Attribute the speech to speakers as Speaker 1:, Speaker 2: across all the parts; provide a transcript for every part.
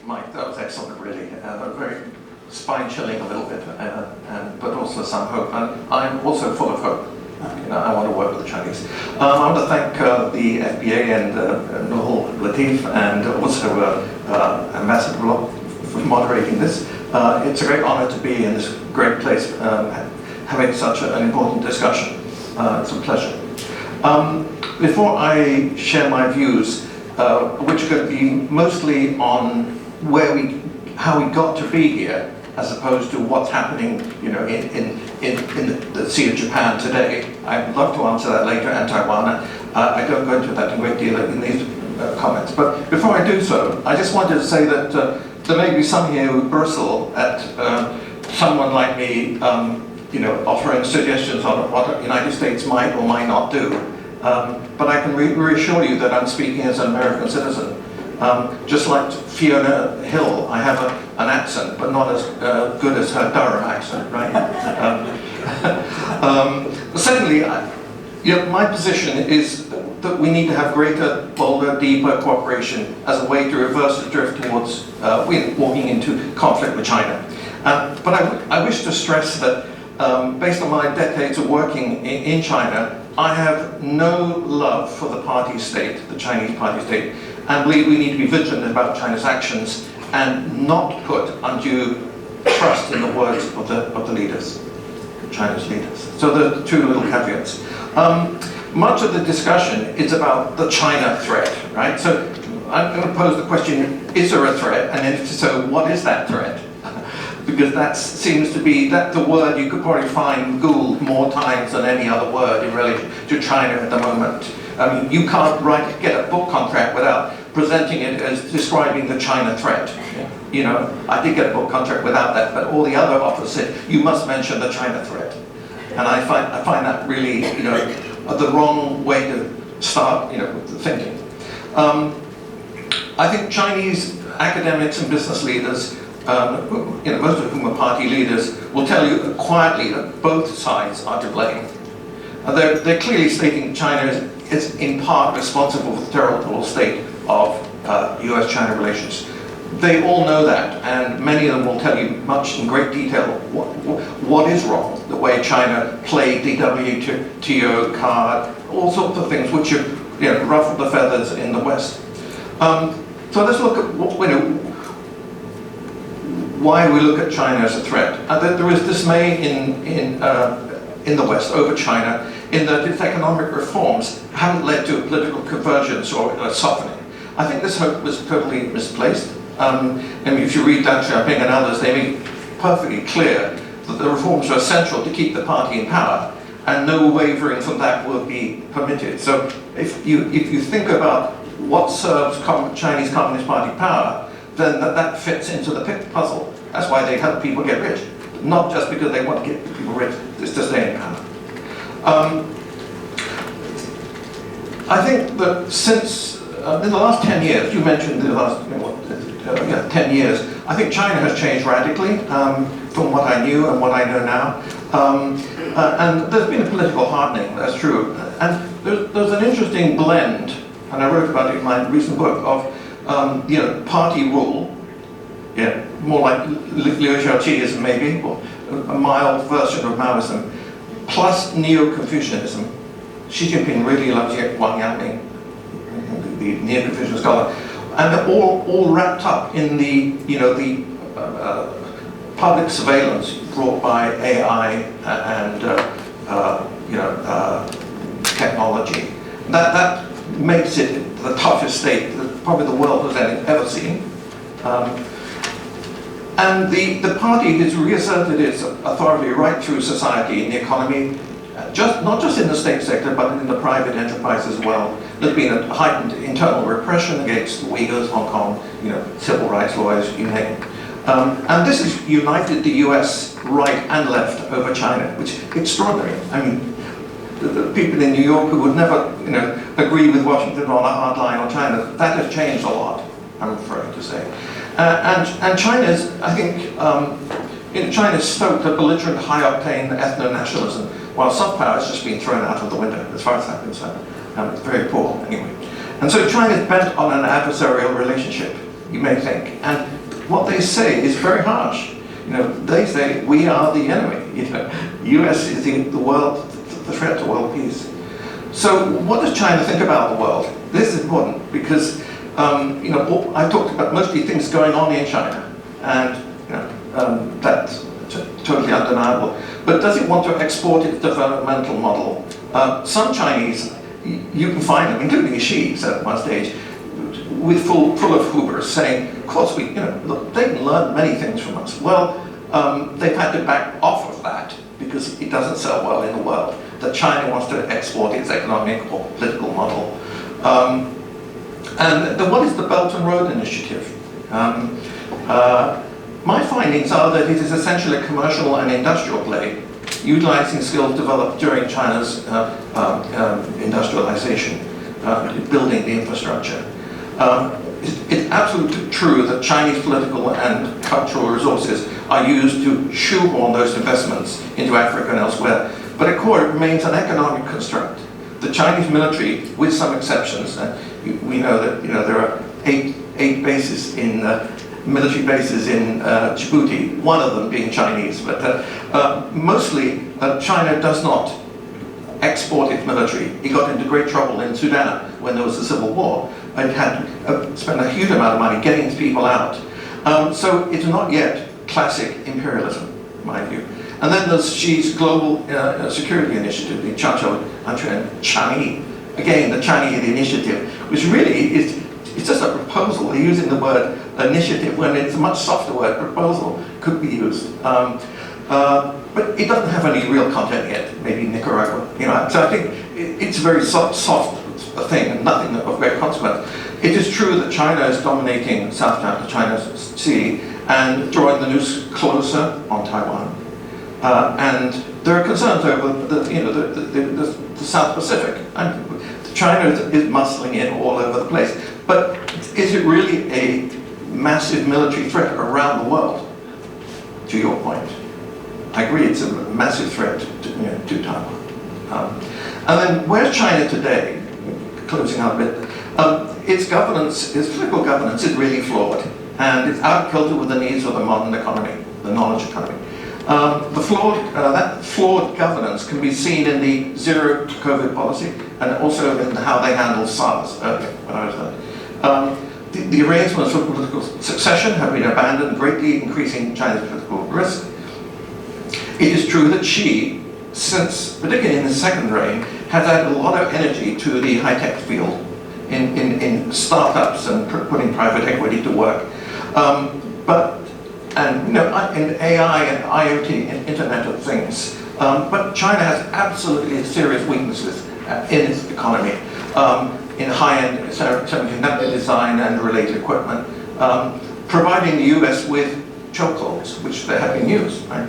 Speaker 1: Mike, that was excellent, really. Very spine-chilling a little bit, but also some hope. And I'm also full of hope. I want to work with the Chinese. I want to thank the FPA and Noel Latif and also Ambassador Bloch for moderating this. It's a great honor to be in this great place, having such an important discussion. It's a pleasure. Before I share my views, which are going to be mostly on how we got to be here, as opposed to what's happening, in the Sea of Japan today. I'd love to answer that later, and Taiwan. I don't go into that in great deal in these comments. But before I do so, I just wanted to say that there may be some here who bristle at someone like me, offering suggestions on what the United States might or might not do. But I can reassure you that I'm speaking as an American citizen. Just like Fiona Hill, I have an accent, but not as good as her Durham accent, right? Secondly, my position is that we need to have greater, bolder, deeper cooperation as a way to reverse the drift towards walking into conflict with China. But I wish to stress that based on my decades of working in China, I have no love for the party state, the Chinese party state, and believe we need to be vigilant about China's actions and not put undue trust in the words of the leaders, China's leaders. So there are two little caveats. Much of the discussion is about the China threat, right? So I'm going to pose the question, is there a threat? And if so, what is that threat? Because that seems to be the word you could probably find Googled more times than any other word in relation to China at the moment. I mean, you can't get a book contract without presenting it as describing the China threat. I did get a book contract without that, but all the other offers said, you must mention the China threat. And I find that really, the wrong way to start, thinking. I think Chinese academics and business leaders, most of whom are party leaders, will tell you quietly that both sides are to blame. They're clearly stating China is in part responsible for the terrible state of U.S.-China relations. They all know that, and many of them will tell you much in great detail what is wrong, the way China played the WTO card, all sorts of things which have ruffled the feathers in the West. So let's look at why we look at China as a threat. There is dismay in the West over China in that its economic reforms haven't led to a political convergence or a softening. I think this hope was totally misplaced. If you read Deng Xiaoping and others, they make perfectly clear that the reforms are essential to keep the party in power, and no wavering from that will be permitted. So if you think about what serves Chinese Communist Party power, then that fits into the puzzle. That's why they help people get rich. Not just because they want to get people rich, it's to stay in power. I think that since, in the last 10 years, you mentioned the last 10 years, I think China has changed radically from what I knew and what I know now. And there's been a political hardening, that's true. And there's an interesting blend, and I wrote about it in my recent book, of party rule, more like Liu Xiaoqiism maybe, or a mild version of Maoism, plus Neo-Confucianism. Xi Jinping really loves Wang Yangming, the Neo-Confucian scholar, and they're all wrapped up in the public surveillance brought by AI and technology. That makes it the toughest state that probably the world has ever seen. And the party has reasserted its authority right through society, in the economy, not just in the state sector, but in the private enterprise as well. There's been a heightened internal repression against the Uyghurs, Hong Kong, civil rights lawyers, you name it. And this has united the US right and left over China, which is extraordinary. I mean, the people in New York who would never, agree with Washington on a hard line on China, that has changed a lot, I'm afraid to say. And China's, I think, China's stoked a belligerent, high-octane ethno-nationalism, while soft power has just been thrown out of the window, as far as I'm concerned. It's very poor, anyway. And so China is bent on an adversarial relationship, you may think. And what they say is very harsh. They say we are the enemy. U.S. is the world, the threat to world peace. So what does China think about the world? This is important because I talked about mostly things going on in China, and that's totally undeniable. But does it want to export its developmental model? Some Chinese, you can find them, including Xi at one stage, with full of hubris, saying, of course, look, they can learn many things from us. Well, they've had to back off of that because it doesn't sell well in the world, that China wants to export its economic or political model. And what is the Belton Road Initiative? My findings are that it is essentially a commercial and industrial play, utilizing skills developed during China's industrialization, building the infrastructure. It's absolutely true that Chinese political and cultural resources are used to shoehorn those investments into Africa and elsewhere, but at core it remains an economic construct. The Chinese military, with some exceptions, we know that there are eight bases in military bases in Djibouti, one of them being Chinese, but mostly China does not export its military. It got into great trouble in Sudan when there was a civil war. It had spent a huge amount of money getting its people out. So it's not yet classic imperialism, in my view. And then there's Xi's global security initiative, the Chang'e. Again, the Chang'e initiative, which really it's just a proposal. They're using the word initiative when it's a much softer word. Proposal could be used. But it doesn't have any real content yet, maybe Nicaragua. So I think it's a very soft thing and nothing of great consequence. It is true that China is dominating South China Sea and drawing the noose closer on Taiwan. And there are concerns over the South Pacific. And China is muscling in all over the place. But is it really a massive military threat around the world? To your point, I agree it's a massive threat to Taiwan. And then where's China today? Closing out a bit. Its political governance is really flawed, and it's out of kilter with the needs of the modern economy, the knowledge economy. That flawed governance can be seen in the zero COVID policy, and also in how they handled SARS earlier when I was there. The arrangements for political succession have been abandoned, greatly increasing China's political risk. It is true that Xi, particularly in his second reign, has added a lot of energy to the high-tech field in startups and putting private equity to work. In AI and IoT and Internet of Things. But China has absolutely serious weaknesses in its economy, in high-end semiconductor design and related equipment, providing the US with chokeholds, which they have been used. Right?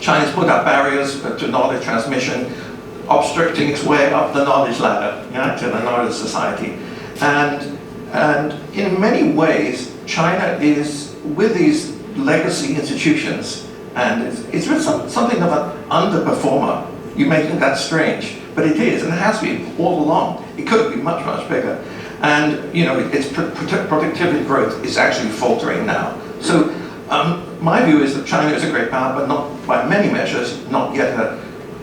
Speaker 1: China's put up barriers to knowledge transmission, obstructing its way up the knowledge ladder to the knowledge society. And in many ways, China is, with these legacy institutions, and it's something of an underperformer. You may think that's strange, but it is, and it has been all along. It could be much, much bigger. And its productivity growth is actually faltering now. So my view is that China is a great power, but not by many measures, not yet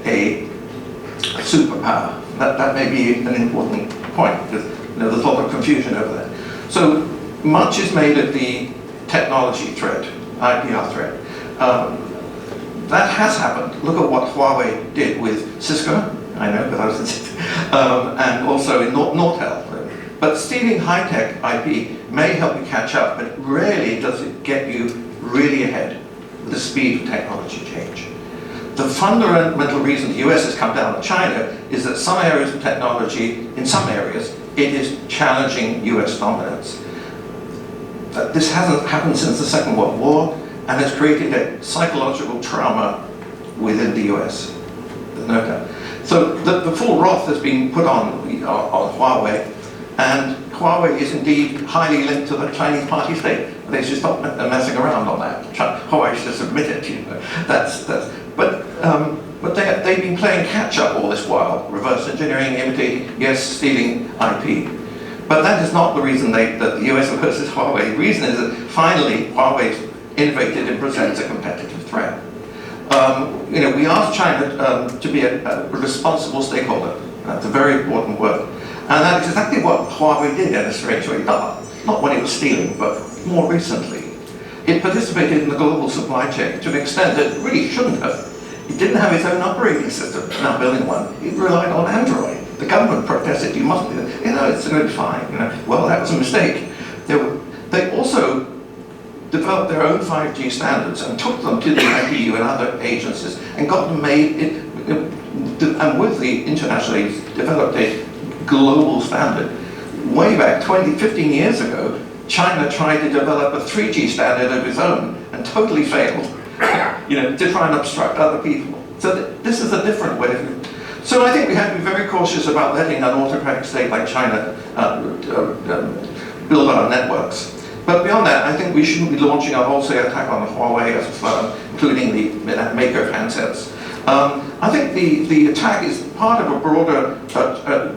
Speaker 1: a superpower. That may be an important point, because there's a lot of confusion over that. So much is made of the technology threat, IPR threat. That has happened. Look at what Huawei did with Cisco, I know, because I was and also in Nortel. But stealing high-tech IP may help you catch up, but rarely does it get you really ahead with the speed of technology change. The fundamental reason the US has come down on China is that some areas of technology, in some areas, it is challenging US dominance. This hasn't happened since the Second World War and has created a psychological trauma within the US. There's no doubt. So the full wrath has been put on Huawei, and Huawei is indeed highly linked to the Chinese party state. They should stop messing around on that. Huawei should just admit it. But they've been playing catch up all this while, reverse engineering, imitating, yes, stealing IP. But that is not the reason that the US versus Huawei. The reason is that finally Huawei's innovated and presents a competitive threat. We asked China to be a responsible stakeholder. That's a very important word. And that's exactly what Huawei did in a strange way. Not when it was stealing, but more recently. It participated in the global supply chain to an extent that it really shouldn't have. It didn't have its own operating system, now building one. It relied on Android. The government protested, you must be, it's going to be fine. Well, that was a mistake. They also developed their own 5G standards and took them to the ITU and other agencies and got them made, and with the international agencies, developed a global standard. Way back 15 years ago, China tried to develop a 3G standard of its own and totally failed, to try and obstruct other people. So this is a different way of. So I think we have to be very cautious about letting an autocratic state like China build our networks. But beyond that, I think we shouldn't be launching a wholesale attack on Huawei as a firm, including the maker of handsets. I think the attack is part of a broader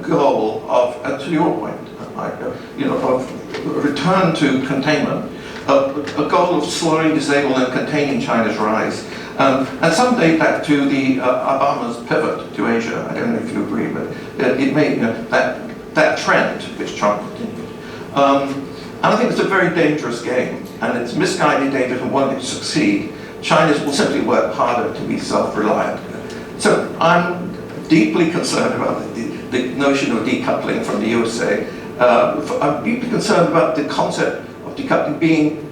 Speaker 1: goal of, to your point, of return to containment, a goal of slowing, disabling, and containing China's rise. And some date back to the Obama's pivot to Asia. I don't know if you agree, but it made that trend which Trump continued. And I think it's a very dangerous game, and it's misguided danger and won't succeed. China will simply work harder to be self-reliant. So I'm deeply concerned about the notion of decoupling from the USA. I'm deeply concerned about the concept of decoupling being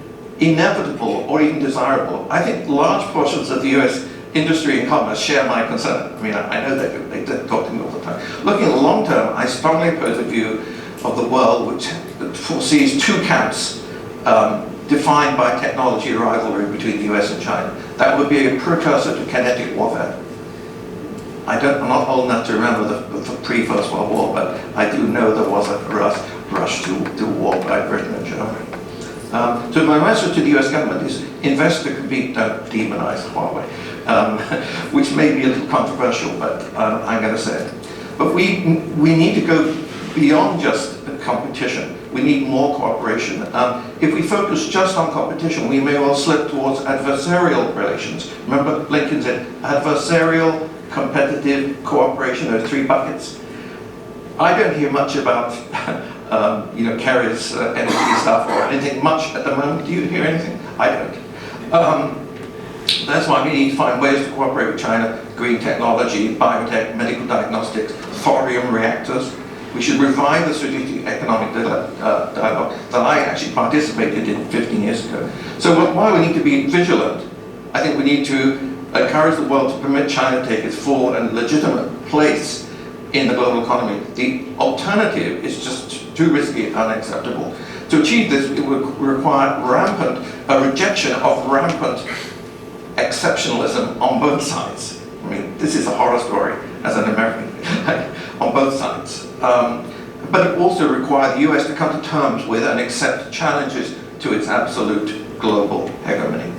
Speaker 1: inevitable or even desirable. I think large portions of the US industry and commerce share my concern. I know they talk to me all the time. Looking at the long term, I strongly oppose a view of the world which foresees two camps defined by technology rivalry between the US and China. That would be a precursor to kinetic warfare. I'm not old enough to remember the pre-First World War, but I do know there was a rush to war by Britain and Germany. So my message to the US government is invest to compete, don't demonize Huawei, which may be a little controversial, but I'm going to say it. But we need to go beyond just competition. We need more cooperation. If we focus just on competition, we may well slip towards adversarial relations. Remember, Lincoln said adversarial, competitive, cooperation, those three buckets. I don't hear much about Kerry's energy stuff or anything much at the moment. Do you hear anything? I don't. That's why we need to find ways to cooperate with China, green technology, biotech, medical diagnostics, thorium reactors. We should revive the strategic economic dialogue that I actually participated in 15 years ago. So while we need to be vigilant, I think we need to encourage the world to permit China to take its full and legitimate place in the global economy. The alternative is just too risky and unacceptable. To achieve this, it would require a rejection of rampant exceptionalism on both sides. This is a horror story as an American, on both sides. But it also requires the US to come to terms with and accept challenges to its absolute global hegemony.